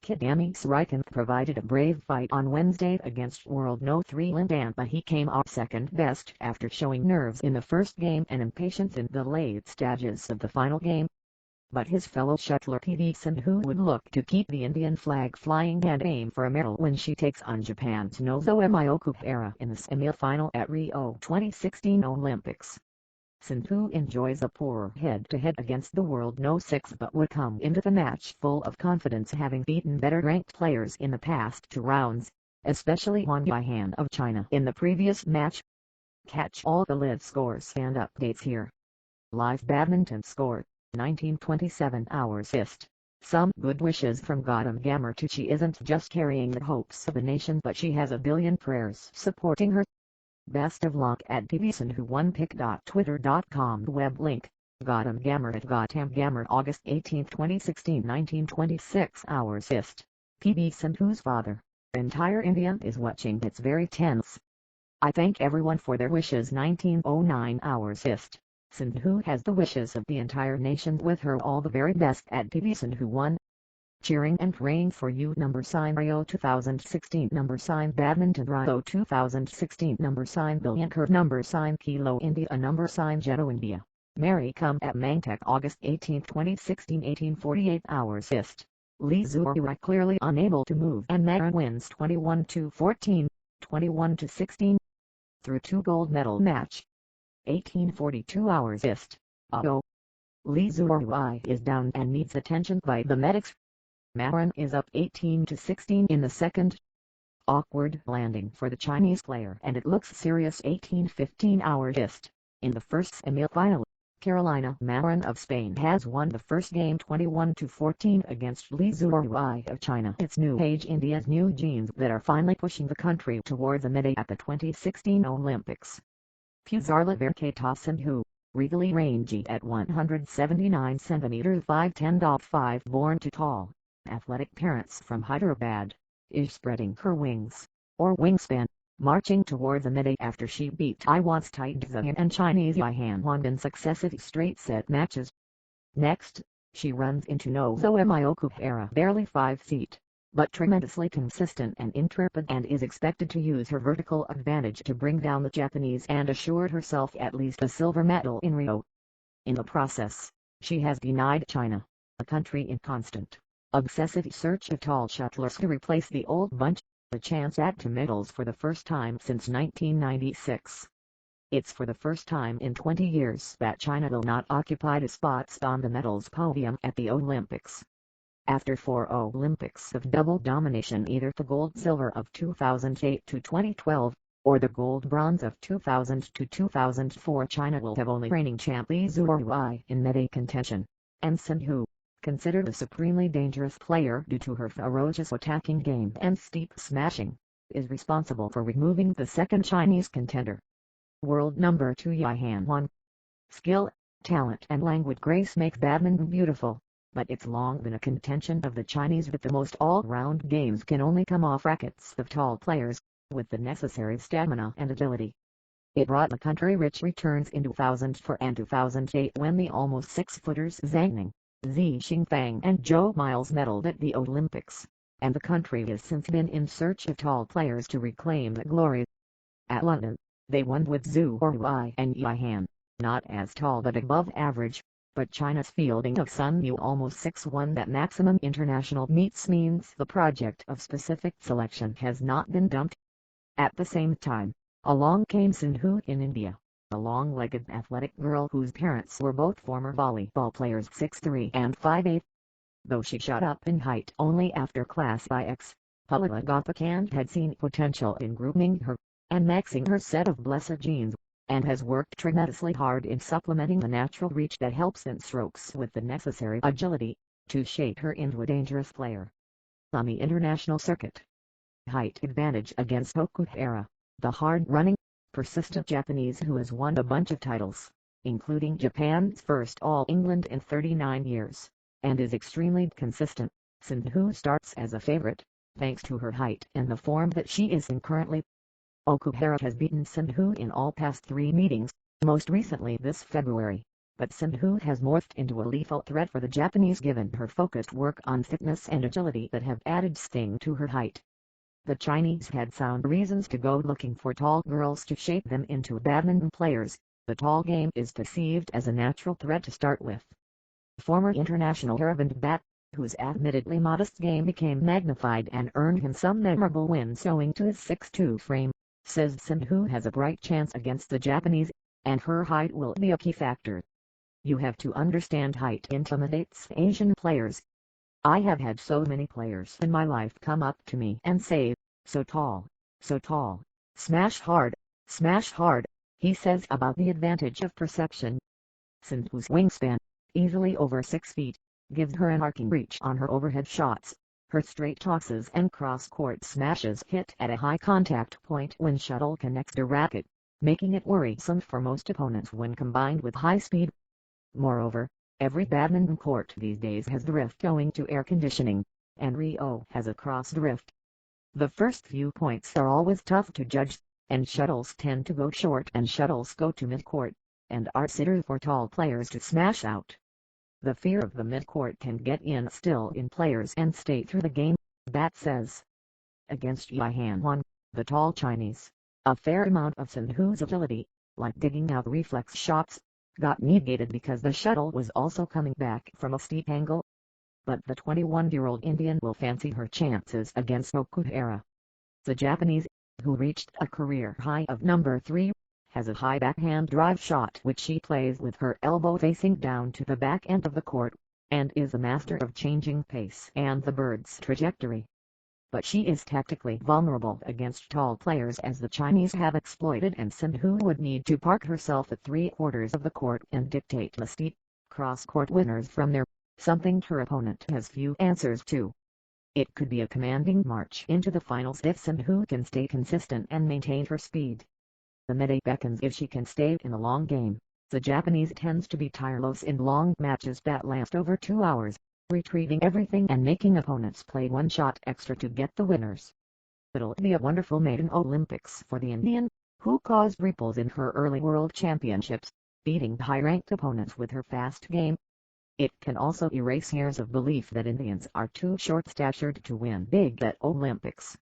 Kidami Srikanth provided a brave fight on Wednesday against world No. 3 Lindan, but he came off second best after showing nerves in the first game and impatience in the late stages of the final game. But his fellow shuttler PV Sindhu would look to keep the Indian flag flying and aim for a medal when she takes on Japan's Nozomi Okuhara in the semi-final at Rio 2016 Olympics. Sindhu enjoys a poor head-to-head against the world No. 6 but would come into the match full of confidence, having beaten better-ranked players in the past 2 rounds, especially Huang Yihan of China in the previous match. Catch all the live scores and updates here. Live badminton score, 1927 hours ist. Some good wishes from Gautam Gamar to she isn't just carrying the hopes of the nation but she has a billion prayers supporting her. Best of luck at tvsindhu1pic.twitter.com web link. Gautam Gamar at Gautam Gamar August 18, 2016 1926 hours ist. PV Sindhu's father. Entire India is watching, it's very tense. I thank everyone for their wishes. 1909 hours ist. Sindhu has the wishes of the entire nation with her. All the very best at PV Sindhu 1. Cheering and praying for you. Rio 2016 Badminton Rio 2016 Billion Curve Kilo India Jeddah India. Mary come at Mangtek August 18, 2016 1848 hours ist. Lee Zhuhai clearly unable to move and Marin wins 21-14, 21-16. Through 2 gold medal match. 1842 hours ist. Lee Zhuhai is down and needs attention by the medics. Marin is up 18-16 in the second. Awkward landing for the Chinese player and it looks serious. 1815 hours ist. In the first semi-final, Carolina Marin of Spain has won the first game 21-14 against Lee Zhuhai of China. It's new age India's new genes that are finally pushing the country towards a medal at the 2016 Olympics. Puzarla Verkata Sindhu, regally rangy at 179 cm 5'10.5", born to tall, athletic parents from Hyderabad, is spreading her wings, or wingspan, marching towards a medal after she beat Taiwan's Taizong and Chinese Yihan Huang in successive straight-set matches. Next, she runs into Nozomi Okuhara, barely 5 feet, but tremendously consistent and intrepid, and is expected to use her vertical advantage to bring down the Japanese and assured herself at least a silver medal in Rio. In the process, she has denied China, a country in constant, obsessive search of tall shuttlers to replace the old bunch, a chance at 2 medals for the first time since 1996. It's for the first time in 20 years that China will not occupy the spots on the medals podium at the Olympics. After 4 Olympics of double domination, either the gold-silver of 2008 to 2012, or the gold-bronze of 2000 to 2004, China will have only reigning champ Lee Zhuhai in medal contention, and Sindhu, considered a supremely dangerous player due to her ferocious attacking game and steep smashing, is responsible for removing the second Chinese contender. World number 2 Yihan Huang. Skill, talent and languid grace make badminton beautiful, but it's long been a contention of the Chinese that the most all-round games can only come off rackets of tall players, with the necessary stamina and agility. It brought the country rich returns in 2004 and 2008 when the almost 6-footers Zhang Ning, Xi Xingfang and Zhou Miles medaled at the Olympics, and the country has since been in search of tall players to reclaim the glory. At London, they won with Zhuhai and Yihan, not as tall but above average, but China's fielding of Sun Yu almost 6'1" at maximum international meets means the project of specific selection has not been dumped. At the same time, along came Sindhu in India, a long-legged athletic girl whose parents were both former volleyball players 6'3" and 5'8". Though she shot up in height only after Class IX, Pulila Gopikant had seen potential in grooming her, and maxing her set of blessed genes, and has worked tremendously hard in supplementing the natural reach that helps in strokes with the necessary agility, to shape her into a dangerous player. On the international circuit, height advantage against Okuhara, the hard-running, persistent Japanese who has won a bunch of titles, including Japan's first All-England in 39 years, and is extremely consistent. Sindhu starts as a favorite, thanks to her height and the form that she is in currently. Okuhara has beaten Sindhu in all past 3 meetings, most recently this February, but Sindhu has morphed into a lethal threat for the Japanese given her focused work on fitness and agility that have added sting to her height. The Chinese had sound reasons to go looking for tall girls to shape them into badminton players. The tall game is perceived as a natural threat to start with. Former international Aravind Bat, whose admittedly modest game became magnified and earned him some memorable wins owing to his 6'2" frame, says Sindhu has a bright chance against the Japanese, and her height will be a key factor. You have to understand height intimidates Asian players. I have had so many players in my life come up to me and say, so tall, smash hard, he says about the advantage of perception. Sindhu's wingspan, easily over 6 feet, gives her an arcing reach on her overhead shots. Her straight tosses and cross-court smashes hit at a high contact point when shuttle connects to racket, making it worrisome for most opponents when combined with high speed. Moreover, every badminton court these days has drift owing to air conditioning, and Rio has a cross drift. The first few points are always tough to judge, and shuttles tend to go short and shuttles go to midcourt, and are considered for tall players to smash out. The fear of the midcourt can get in players and stay through the game, Bat says. Against Yihan Huang, the tall Chinese, a fair amount of Sindhu's agility, like digging out reflex shots, got negated because the shuttle was also coming back from a steep angle. But the 21-year-old Indian will fancy her chances against Okuhara. The Japanese, who reached a career high of number 3, has a high backhand drive shot which she plays with her elbow facing down to the back end of the court, and is a master of changing pace and the bird's trajectory. But she is tactically vulnerable against tall players as the Chinese have exploited, and Sindhu would need to park herself at 3/4 of the court and dictate the steep, cross-court winners from there, something her opponent has few answers to. It could be a commanding march into the finals if Sindhu can stay consistent and maintain her speed. The meta beckons if she can stay in the long game. The Japanese tends to be tireless in long matches that last over 2 hours, retrieving everything and making opponents play one shot extra to get the winners. It'll be a wonderful maiden Olympics for the Indian, who caused ripples in her early World Championships, beating high-ranked opponents with her fast game. It can also erase years of belief that Indians are too short-statured to win big at Olympics.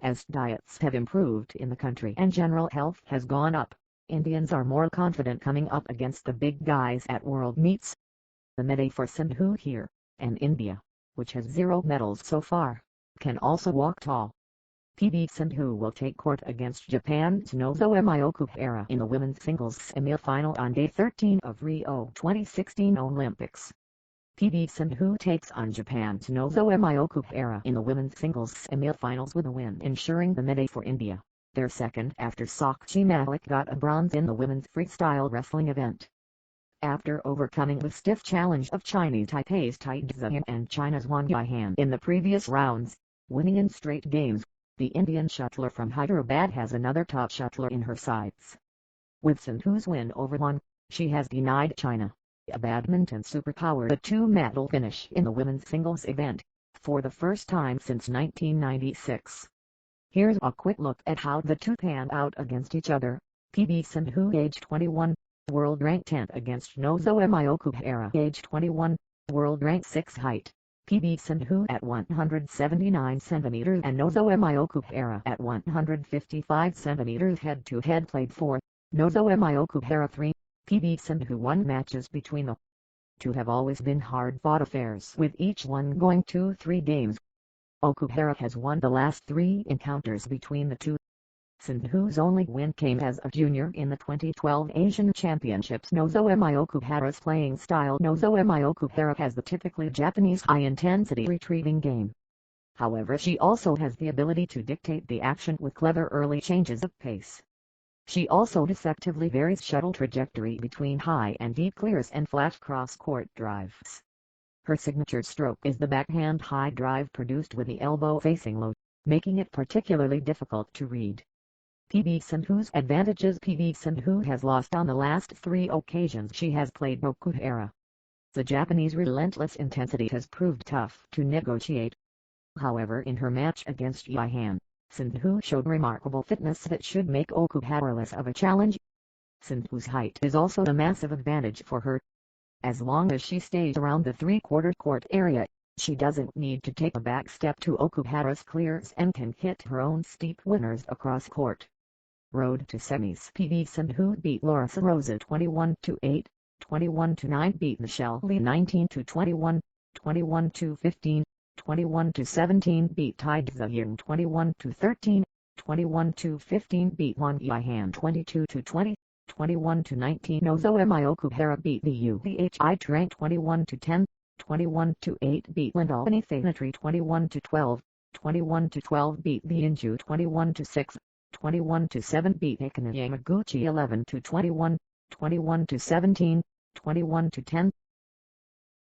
As diets have improved in the country and general health has gone up, Indians are more confident coming up against the big guys at world meets. The meta for Sindhu here, and India, which has 0 medals so far, can also walk tall. PV Sindhu will take court against Japan's Nozomi Okuhara in the women's singles semi-final on day 13 of Rio 2016 Olympics. PV Sindhu takes on Japan's Nozomi Okuhara in the women's singles semi-finals with a win ensuring the medal for India, their second after Sakshi Malik got a bronze in the women's freestyle wrestling event. After overcoming the stiff challenge of Chinese Taipei's Tai Zhan and China's Wang Yihan in the previous rounds, winning in straight games, the Indian shuttler from Hyderabad has another top shuttler in her sights. With Sindhu's win over Wang, she has denied China, a badminton superpower, a 2-medal finish in the women's singles event, for the first time since 1996. Here's a quick look at how the two panned out against each other. PV Sindhu age 21, world rank 10th against Nozomi Okuhara age 21, world rank 6 height. PV Sindhu at 179 cm and Nozomi Okuhara at 155 cm head-to-head played 4, Nozomi Okuhara 3. PV Sindhu won matches between the two have always been hard-fought affairs with each one going 2-3 games. Okuhara has won the last 3 encounters between the two. Sindhu's only win came as a junior in the 2012 Asian Championships. Nozomi Okuhara's playing style. Nozomi Okuhara has the typically Japanese high-intensity retrieving game. However, she also has the ability to dictate the action with clever early changes of pace. She also deceptively varies shuttle trajectory between high and deep clears and flat cross-court drives. Her signature stroke is the backhand high drive produced with the elbow facing low, making it particularly difficult to read. PV Sindhu's advantages. PV Sindhu has lost on the last 3 occasions she has played Okuhara. The Japanese relentless intensity has proved tough to negotiate. However, in her match against Yihan, Sindhu showed remarkable fitness that should make Okuhara less of a challenge. Sindhu's height is also a massive advantage for her, As long as she stays around the three-quarter court area, she doesn't need to take a back step to Okuhara's clears and can hit her own steep winners across court. Road to semis. PV Sindhu beat Laura Rosa 21-8, 21-9 beat Michelle Lee 19-21, 21-15, 21-17 beat Tai Ziyang 21-13, 21-15 beat Wang Yihan 22-20, 21-19 Nozomi Okuhara beat the UBHI Trank 21-10, 21-8 beat Lindalini Thanatri 21-12, 21-12 beat the Inju 21-6, 21-7 beat Akane Yamaguchi 11-21, 21-17, 21-10,